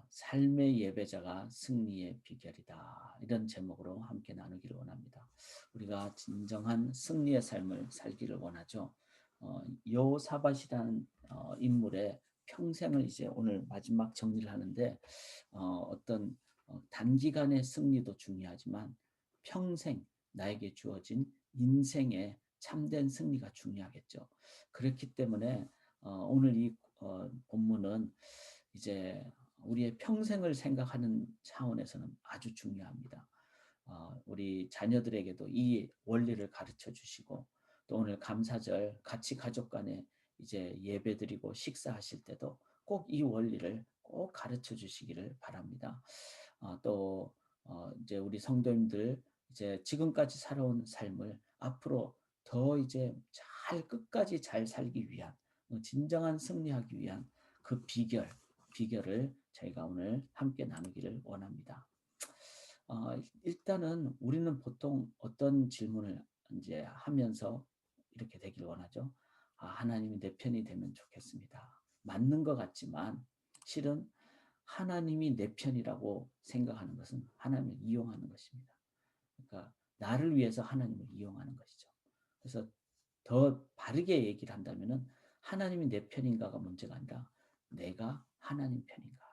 삶의 예배자가 승리의 비결이다. 이런 제목으로 함께 나누기를 원합니다. 우리가 진정한 승리의 삶을 살기를 원하죠. 여호사밧이라는 인물의 평생을 이제 오늘 마지막 정리를 하는데 어떤 단기간의 승리도 중요하지만 평생 나에게 주어진 인생의 참된 승리가 중요하겠죠. 그렇기 때문에 오늘 이 본문은 이제 우리의 평생을 생각하는 차원에서는 아주 중요합니다. 우리 자녀들에게도 이 원리를 가르쳐 주시고 또 오늘 감사절 같이 가족 간에 이제 예배드리고 식사하실 때도 꼭 이 원리를 꼭 가르쳐 주시기를 바랍니다. 또 이제 우리 성도님들 이제 지금까지 살아온 삶을 앞으로 더 이제 잘 끝까지 잘 살기 위한 진정한 승리하기 위한 그 비결을 저희가 오늘 함께 나누기를 원합니다. 일단은 우리는 보통 어떤 질문을 이제 하면서 이렇게 되길 원하죠. 하나님이 내 편이 되면 좋겠습니다. 맞는 것 같지만 실은 하나님이 내 편이라고 생각하는 것은 하나님을 이용하는 것입니다. 그러니까 나를 위해서 하나님을 이용하는 것이죠. 그래서 더 바르게 얘기를 한다면은 하나님이 내 편인가가 문제가 아니라 내가 하나님 편인가,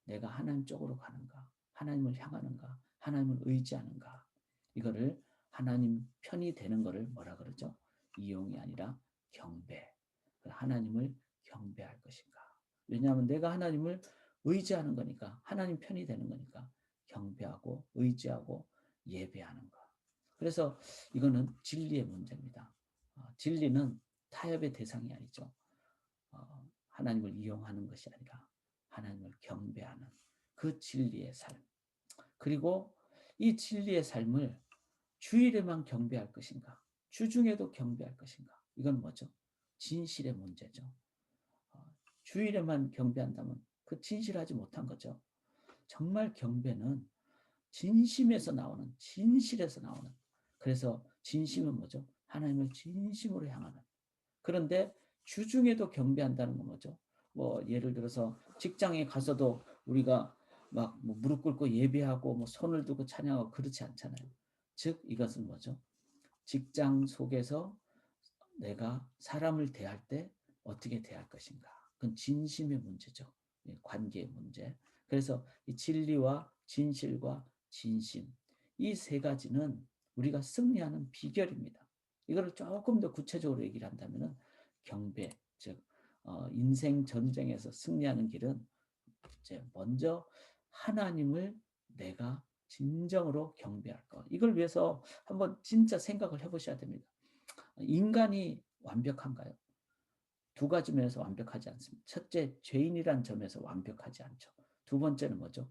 내가 하나님 쪽으로 가는가, 하나님을 향하는가, 하나님을 의지하는가, 이거를 하나님 편이 되는 거를 뭐라 그러죠? 이용이 아니라 경배. 하나님을 경배할 것인가. 왜냐하면 내가 하나님을 의지하는 거니까, 하나님 편이 되는 거니까 경배하고 의지하고 예배하는 것. 그래서 이거는 진리의 문제입니다. 진리는 타협의 대상이 아니죠. 하나님을 이용하는 것이 아니라 하나님을 경배하는 그 진리의 삶. 그리고 이 진리의 삶을 주일에만 경배할 것인가? 주중에도 경배할 것인가? 이건 뭐죠? 진실의 문제죠. 주일에만 경배한다면 그 진실하지 못한 거죠. 정말 경배는 진심에서 나오는, 진실에서 나오는. 그래서 진심은 뭐죠? 하나님을 진심으로 향하는. 그런데 주중에도 경배한다는 건 뭐죠? 뭐 예를 들어서 직장에 가서도 우리가 막뭐 무릎 꿇고 예배하고 뭐 손을 들고 찬양하고 그렇지 않잖아요. 즉 이것은 뭐죠? 직장 속에서 내가 사람을 대할 때 어떻게 대할 것인가? 그건 진심의 문제죠. 관계의 문제. 그래서 이 진리와 진실과 진심 이 세 가지는 우리가 승리하는 비결입니다. 이거를 조금 더 구체적으로 얘기를 한다면은 경배, 즉 인생 전쟁에서 승리하는 길은 이제 먼저 하나님을 내가 진정으로 경배할 것. 이걸 위해서 한번 진짜 생각을 해보셔야 됩니다. 인간이 완벽한가요? 두 가지 면에서 완벽하지 않습니다. 첫째, 죄인이란 점에서 완벽하지 않죠. 두 번째는 뭐죠?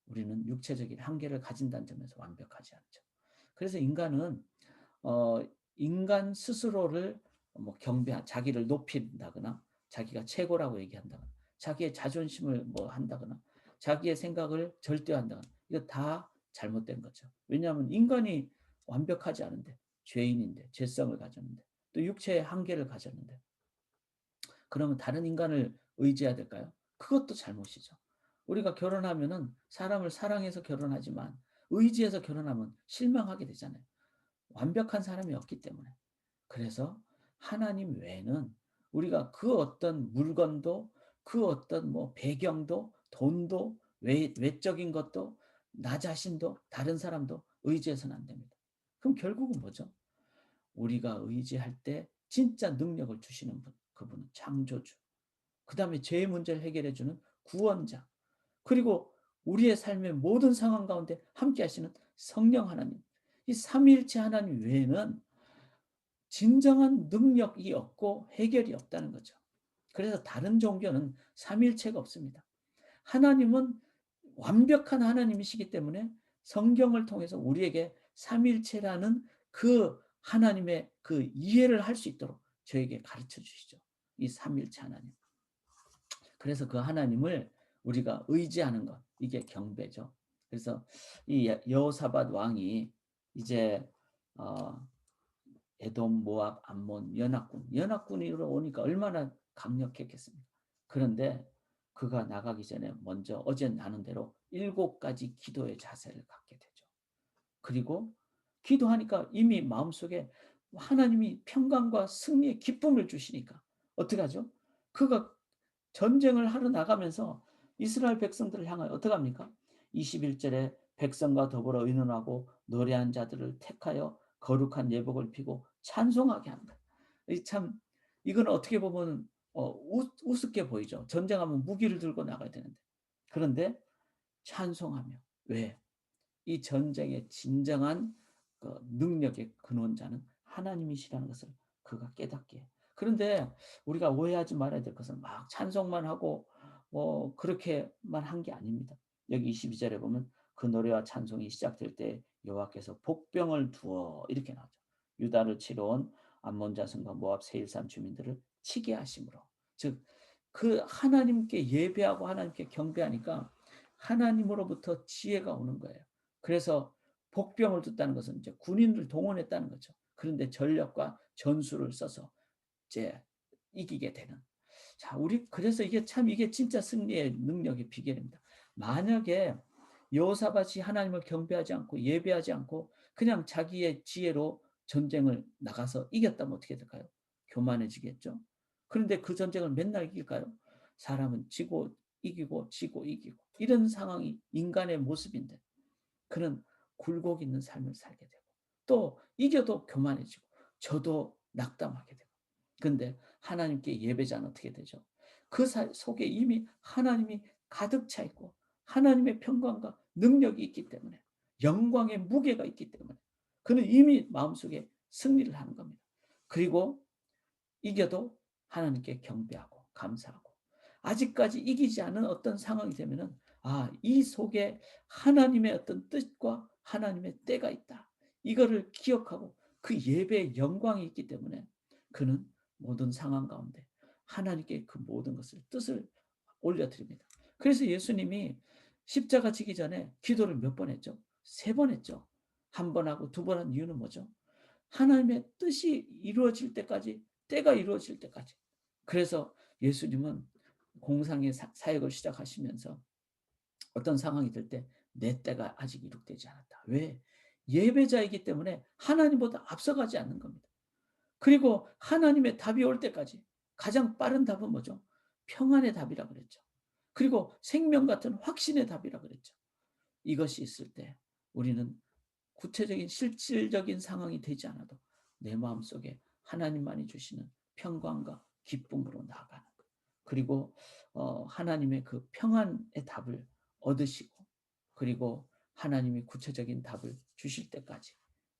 우리는 육체적인 한계를 가진다는 점에서 완벽하지 않죠. 그래서 인간은 어, 인간 스스로를 뭐 자기를 높인다거나 자기가 최고라고 얘기한다거나 자기의 자존심을 뭐 한다거나 자기의 생각을 절대한다거나 이거 다 잘못된 거죠. 왜냐하면 인간이 완벽하지 않은데 죄인인데 죄성을 가졌는데 또 육체의 한계를 가졌는데 그러면 다른 인간을 의지해야 될까요? 그것도 잘못이죠. 우리가 결혼하면은 사람을 사랑해서 결혼하지만 의지해서 결혼하면 실망하게 되잖아요. 완벽한 사람이 없기 때문에. 그래서 하나님 외에는 우리가 그 어떤 물건도 그 어떤 뭐 배경도 돈도 외적인 것도 나 자신도 다른 사람도 의지해서는 안 됩니다. 그럼 결국은 뭐죠? 우리가 의지할 때 진짜 능력을 주시는 분, 그분은 창조주. 그 다음에 죄의 문제를 해결해 주는 구원자. 그리고 우리의 삶의 모든 상황 가운데 함께 하시는 성령 하나님. 이 삼위일체 하나님 외에는 진정한 능력이 없고 해결이 없다는 거죠. 그래서 다른 종교는 삼위일체가 없습니다. 하나님은 완벽한 하나님이시기 때문에 성경을 통해서 우리에게 삼위일체라는 그 하나님의 그 이해를 할 수 있도록 저에게 가르쳐 주시죠. 이 삼위일체 하나님. 그래서 그 하나님을 우리가 의지하는 것, 이게 경배죠. 그래서 이 여호사밧 왕이 이제 에돔, 모압, 암몬, 연합군으로 오니까 얼마나 강력했겠습니까? 그런데 그가 나가기 전에 먼저 어제 나눈 대로 7가지 기도의 자세를 갖게 되죠. 그리고 기도하니까 이미 마음속에 하나님이 평강과 승리의 기쁨을 주시니까 어떻게 하죠? 그가 전쟁을 하러 나가면서 이스라엘 백성들을 향하여 어떻게 합니까? 21절에 백성과 더불어 의논하고 노래한 자들을 택하여 거룩한 예복을 피고 찬송하게 한다. 참 이건 어떻게 보면 우습게 보이죠. 전쟁하면 무기를 들고 나가야 되는데. 그런데 찬송하며 왜? 이 전쟁의 진정한 능력의 근원자는 하나님이시라는 것을 그가 깨닫게 해요. 그런데 우리가 오해하지 말아야 될 것은 막 찬송만 하고 그렇게만 한 게 아닙니다. 여기 22절에 보면 그 노래와 찬송이 시작될 때 여호와께서 복병을 두어 이렇게 나오죠. 유다를 치러 온 암몬 자손과 모압 세일산 주민들을 치게 하심으로. 즉 그 하나님께 예배하고 하나님께 경배하니까 하나님으로부터 지혜가 오는 거예요. 그래서 복병을 뒀다는 것은 이제 군인을 동원했다는 거죠. 그런데 전력과 전술을 써서 이제 이기게 되는. 자, 우리 그래서 이게 진짜 승리의 능력의 비결입니다. 만약에 여호사밧이 하나님을 경배하지 않고 예배하지 않고 그냥 자기의 지혜로 전쟁을 나가서 이겼다면 어떻게 될까요? 교만해지겠죠. 그런데 그 전쟁을 맨날 이길까요? 사람은 지고 이기고 지고 이기고 이런 상황이 인간의 모습인데 그는 굴곡 있는 삶을 살게 되고 또 이겨도 교만해지고 저도 낙담하게 되고 근데 하나님께 예배자는 어떻게 되죠? 그 속에 이미 하나님이 가득 차 있고 하나님의 평강과 능력이 있기 때문에 영광의 무게가 있기 때문에 그는 이미 마음속에 승리를 하는 겁니다. 그리고 이겨도 하나님께 경배하고 감사하고 아직까지 이기지 않은 어떤 상황이 되면은 이 속에 하나님의 어떤 뜻과 하나님의 때가 있다. 이거를 기억하고 그 예배의 영광이 있기 때문에 그는 모든 상황 가운데 하나님께 그 모든 것을 뜻을 올려드립니다. 그래서 예수님이 십자가 지기 전에 기도를 몇 번 했죠? 3번 했죠. 한 번 하고 2번 한 이유는 뭐죠? 하나님의 뜻이 이루어질 때까지 때가 이루어질 때까지. 그래서 예수님은 공상의 사역을 시작하시면서 어떤 상황이 될 때 내 때가 아직 이룩되지 않았다. 왜? 예배자이기 때문에 하나님보다 앞서가지 않는 겁니다. 그리고 하나님의 답이 올 때까지 가장 빠른 답은 뭐죠? 평안의 답이라 그랬죠. 그리고 생명 같은 확신의 답이라 그랬죠. 이것이 있을 때 우리는 구체적인 실질적인 상황이 되지 않아도 내 마음속에 하나님만이 주시는 평강과 기쁨으로 나아가는 것. 그리고 하나님의 그 평안의 답을 얻으시고 그리고 하나님이 구체적인 답을 주실 때까지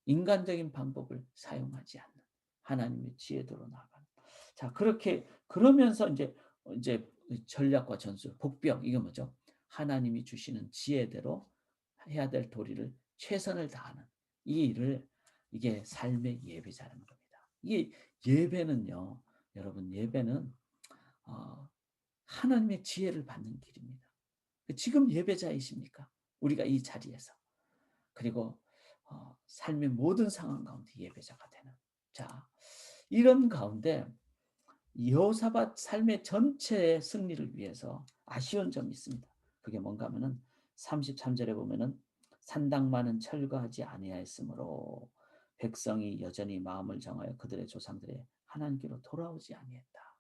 인간적인 방법을 사용하지 않는 하나님의 지혜도로 나아가는. 자, 그렇게 그러면서 이제 전략과 전술, 복병 이게 뭐죠? 하나님이 주시는 지혜대로 해야 될 도리를 최선을 다하는 이 일을 이게 삶의 예배자라는 겁니다. 이 예배는요, 여러분 예배는 하나님의 지혜를 받는 길입니다. 지금 예배자이십니까? 우리가 이 자리에서 그리고 삶의 모든 상황 가운데 예배자가 되는. 자, 이런 가운데 여호사밧 삶의 전체의 승리를 위해서 아쉬운 점이 있습니다. 그게 뭔가 하면은 33절에 보면은 산당만은 철거하지 아니하였으므로 백성이 여전히 마음을 정하여 그들의 조상들의 하나님께로 돌아오지 아니했다.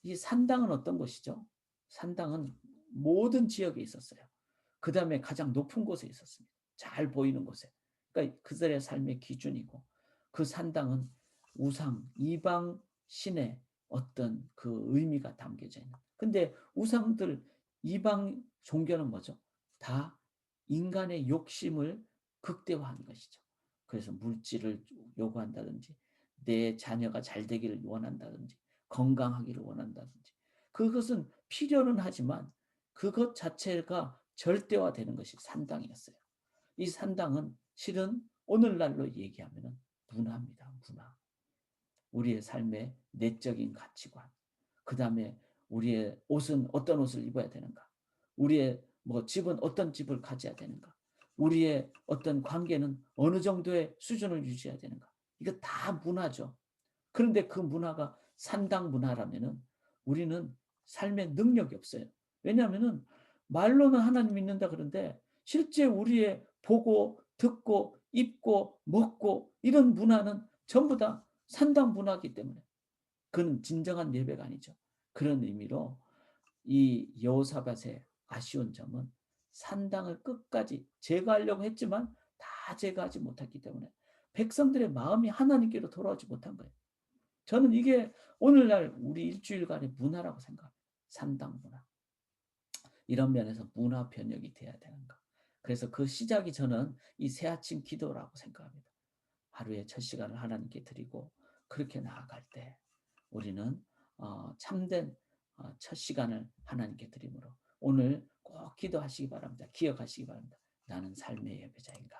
이 산당은 어떤 곳이죠? 산당은 모든 지역에 있었어요. 그 다음에 가장 높은 곳에 있었습니다. 잘 보이는 곳에. 그러니까 그들의 삶의 기준이고 그 산당은 우상, 이방 신의 어떤 그 의미가 담겨져 있는. 근데 우상들, 이방 종교는 뭐죠? 다 인간의 욕심을 극대화한 것이죠. 그래서 물질을 요구한다든지 내 자녀가 잘 되기를 원한다든지 건강하기를 원한다든지 그것은 필요는 하지만 그것 자체가 절대화되는 것이 산당이었어요. 이 산당은 실은 오늘날로 얘기하면 문화입니다. 문화. 우리의 삶의 내적인 가치관. 그 다음에 우리의 옷은 어떤 옷을 입어야 되는가. 우리의 집은 어떤 집을 가져야 되는가. 우리의 어떤 관계는 어느 정도의 수준을 유지해야 되는가. 이거 다 문화죠. 그런데 그 문화가 산당 문화라면은 우리는 삶의 능력이 없어요. 왜냐하면은 말로는 하나님 믿는다 그러는데 실제 우리의 보고 듣고 입고 먹고 이런 문화는 전부 다 산당 문화이기 때문에 그는 진정한 예배가 아니죠. 그런 의미로 이 여호사밧의 아쉬운 점은 산당을 끝까지 제거하려고 했지만 다 제거하지 못했기 때문에 백성들의 마음이 하나님께로 돌아오지 못한 거예요. 저는 이게 오늘날 우리 일주일간의 문화라고 생각합니다. 산당 문화. 이런 면에서 문화 변혁이 돼야 되는가. 그래서 그 시작이 저는 이 새아침 기도라고 생각합니다. 하루에 첫 시간을 하나님께 드리고 그렇게 나아갈 때 우리는 참된 첫 시간을 하나님께 드림으로 오늘 꼭 기도하시기 바랍니다. 기억하시기 바랍니다. 나는 삶의 예배자인가.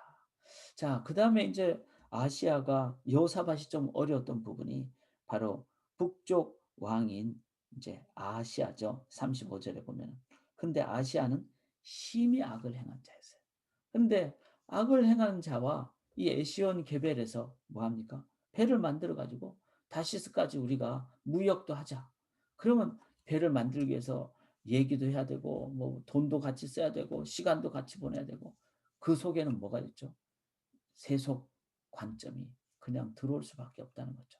자, 그 다음에 이제 아시아가 여호사밧이 좀 어려웠던 부분이 바로 북쪽 왕인 이제 아시아죠. 35절에 보면. 근데 아시아는 심히 악을 행한 자였어요. 근데 악을 행한 자와 이 에시온 게벨에서 뭐 합니까? 배를 만들어 가지고 다시스까지 우리가 무역도 하자. 그러면 배를 만들기 위해서 얘기도 해야 되고 뭐 돈도 같이 써야 되고 시간도 같이 보내야 되고 그 속에는 뭐가 있죠? 세속 관점이 그냥 들어올 수밖에 없다는 거죠.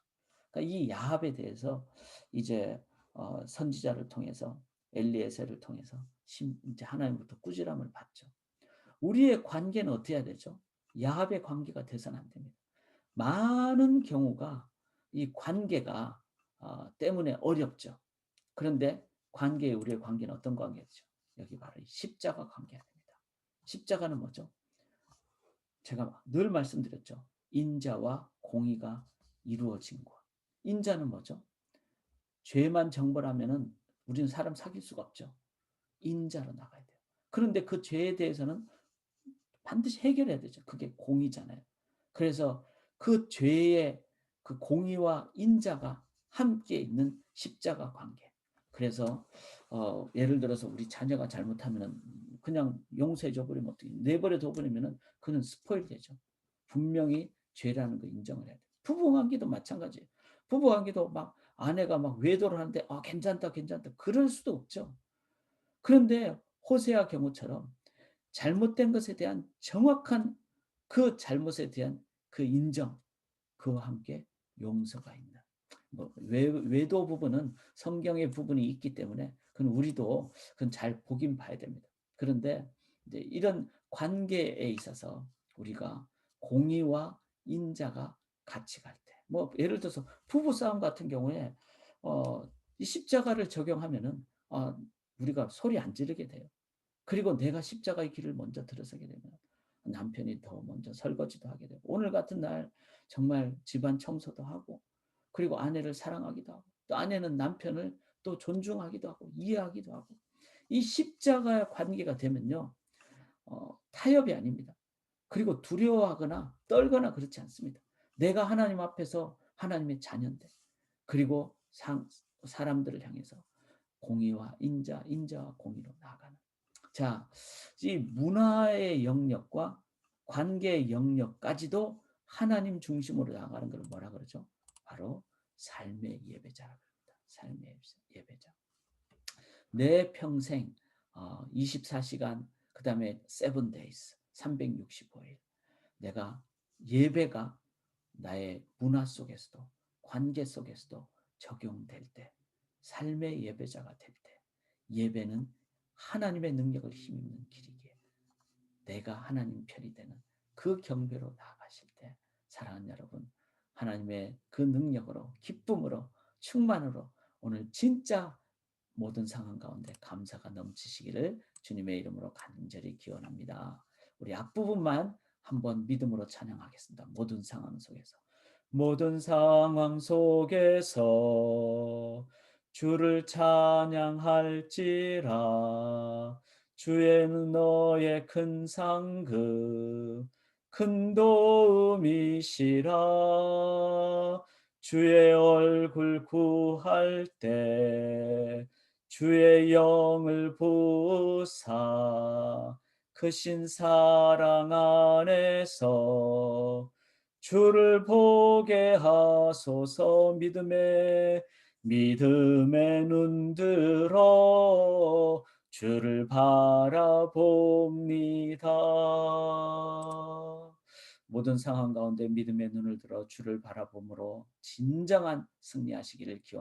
그러니까 이 야합에 대해서 이제 선지자를 통해서 엘리에셀을 통해서 이제 하나님부터 꾸지람을 받죠. 우리의 관계는 어떻게 해야 되죠? 야합의 관계가 돼서는 안 됩니다. 많은 경우가 이 관계가 때문에 어렵죠. 그런데 우리의 관계는 어떤 관계죠? 여기 바로 십자가 관계가 됩니다. 십자가는 뭐죠? 제가 늘 말씀드렸죠. 인자와 공의가 이루어진 것. 인자는 뭐죠? 죄만 정벌하면은 우리는 사람 사귈 수가 없죠. 인자로 나가야 돼요. 그런데 그 죄에 대해서는 반드시 해결해야 되죠. 그게 공의잖아요. 그래서 그 죄의 그 공의와 인자가 함께 있는 십자가 관계. 그래서 예를 들어서 우리 자녀가 잘못하면 그냥 용서해줘 버리면 어떻게 내버려 둬 버리면은 그는 스포일 되죠. 분명히 죄라는 거 인정을 해야 돼. 부부관계도 마찬가지예요. 부부관계도 막 아내가 막 외도를 하는데 괜찮다 괜찮다 그럴 수도 없죠. 그런데 호세아 경우처럼 잘못된 것에 대한 정확한 그 잘못에 대한 그 인정, 그와 함께 용서가 있는. 뭐 외도 부분은 성경의 부분이 있기 때문에 그건 우리도 그건 잘 보긴 봐야 됩니다. 그런데 이제 이런 관계에 있어서 우리가 공의와 인자가 같이 갈 때, 뭐 예를 들어서 부부 싸움 같은 경우에 이 십자가를 적용하면은 우리가 소리 안 지르게 돼요. 그리고 내가 십자가의 길을 먼저 들어서게 되면 남편이 더 먼저 설거지도 하게 되고 오늘 같은 날 정말 집안 청소도 하고 그리고 아내를 사랑하기도 하고 또 아내는 남편을 또 존중하기도 하고 이해하기도 하고 이 십자가의 관계가 되면요 타협이 아닙니다. 그리고 두려워하거나 떨거나 그렇지 않습니다. 내가 하나님 앞에서 하나님의 자녀인데 그리고 사람들을 향해서 공의와 인자와 공의로 나아가는 자, 이 문화의 영역과 관계의 영역까지도 하나님 중심으로 나가는 걸 뭐라 그러죠? 바로 삶의 예배자라고 합니다. 삶의 예배자. 내 평생 24시간 그다음에 7 days 365일 내가 예배가 나의 문화 속에서도 관계 속에서도 적용될 때 삶의 예배자가 될 때 예배는 하나님의 능력을 힘입는 길이기에 내가 하나님 편이 되는 그 경배로 나아가실 때 사랑하는 여러분 하나님의 그 능력으로 기쁨으로 충만으로 오늘 진짜 모든 상황 가운데 감사가 넘치시기를 주님의 이름으로 간절히 기원합니다. 우리 앞부분만 한번 믿음으로 찬양하겠습니다. 모든 상황 속에서 모든 상황 속에서 주를 찬양할지라 주의 너의 큰 상급 큰 도움이시라 주의 얼굴 구할 때 주의 영을 보사 크신 사랑 안에서 주를 보게 하소서 믿음의 믿음의 눈 들어 주를 바라봅니다. 모든 상황 가운데 믿음의 눈을 들어 주를 바라봄으로 진정한 승리하시기를 기원합니다.